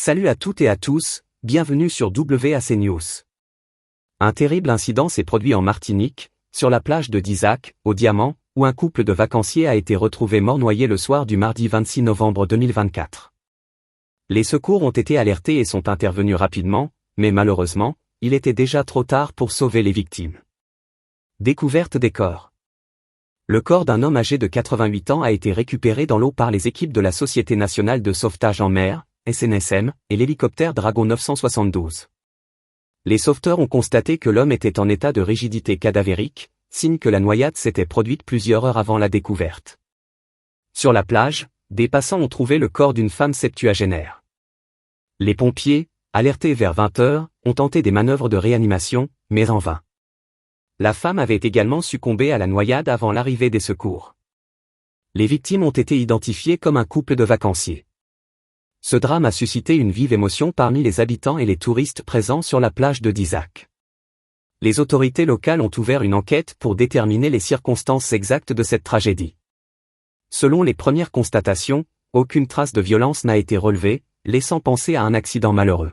Salut à toutes et à tous, bienvenue sur WAC News. Un terrible incident s'est produit en Martinique, sur la plage de Dizac, au Diamant, où un couple de vacanciers a été retrouvé mort noyé le soir du mardi 26 novembre 2024. Les secours ont été alertés et sont intervenus rapidement, mais malheureusement, il était déjà trop tard pour sauver les victimes. Découverte des corps. Le corps d'un homme âgé de 88 ans a été récupéré dans l'eau par les équipes de la Société nationale de sauvetage en mer, SNSM, et l'hélicoptère Dragon 972. Les sauveteurs ont constaté que l'homme était en état de rigidité cadavérique, signe que la noyade s'était produite plusieurs heures avant la découverte. Sur la plage, des passants ont trouvé le corps d'une femme septuagénaire. Les pompiers, alertés vers 20 heures, ont tenté des manœuvres de réanimation, mais en vain. La femme avait également succombé à la noyade avant l'arrivée des secours. Les victimes ont été identifiées comme un couple de vacanciers. Ce drame a suscité une vive émotion parmi les habitants et les touristes présents sur la plage de Dizac. Les autorités locales ont ouvert une enquête pour déterminer les circonstances exactes de cette tragédie. Selon les premières constatations, aucune trace de violence n'a été relevée, laissant penser à un accident malheureux.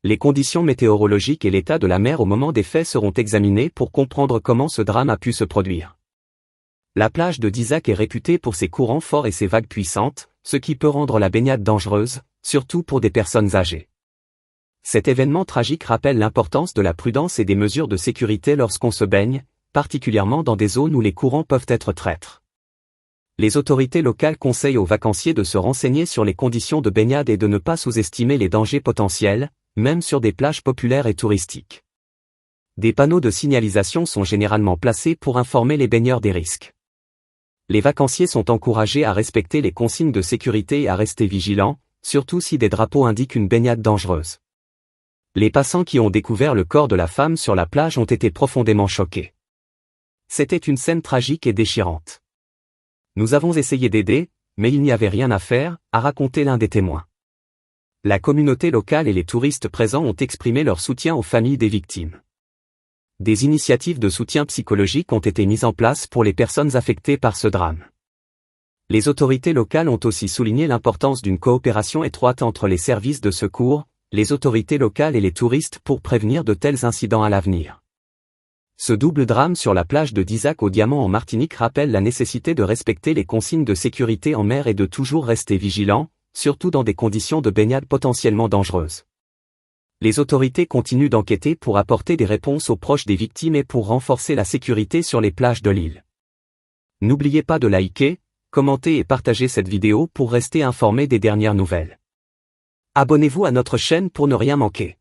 Les conditions météorologiques et l'état de la mer au moment des faits seront examinés pour comprendre comment ce drame a pu se produire. La plage de Dizac est réputée pour ses courants forts et ses vagues puissantes, ce qui peut rendre la baignade dangereuse, surtout pour des personnes âgées. Cet événement tragique rappelle l'importance de la prudence et des mesures de sécurité lorsqu'on se baigne, particulièrement dans des zones où les courants peuvent être traîtres. Les autorités locales conseillent aux vacanciers de se renseigner sur les conditions de baignade et de ne pas sous-estimer les dangers potentiels, même sur des plages populaires et touristiques. Des panneaux de signalisation sont généralement placés pour informer les baigneurs des risques. Les vacanciers sont encouragés à respecter les consignes de sécurité et à rester vigilants, surtout si des drapeaux indiquent une baignade dangereuse. Les passants qui ont découvert le corps de la femme sur la plage ont été profondément choqués. C'était une scène tragique et déchirante. Nous avons essayé d'aider, mais il n'y avait rien à faire, a raconté l'un des témoins. La communauté locale et les touristes présents ont exprimé leur soutien aux familles des victimes. Des initiatives de soutien psychologique ont été mises en place pour les personnes affectées par ce drame. Les autorités locales ont aussi souligné l'importance d'une coopération étroite entre les services de secours, les autorités locales et les touristes pour prévenir de tels incidents à l'avenir. Ce double drame sur la plage de Dizac au Diamant en Martinique rappelle la nécessité de respecter les consignes de sécurité en mer et de toujours rester vigilant, surtout dans des conditions de baignade potentiellement dangereuses. Les autorités continuent d'enquêter pour apporter des réponses aux proches des victimes et pour renforcer la sécurité sur les plages de l'île. N'oubliez pas de liker, commenter et partager cette vidéo pour rester informé des dernières nouvelles. Abonnez-vous à notre chaîne pour ne rien manquer.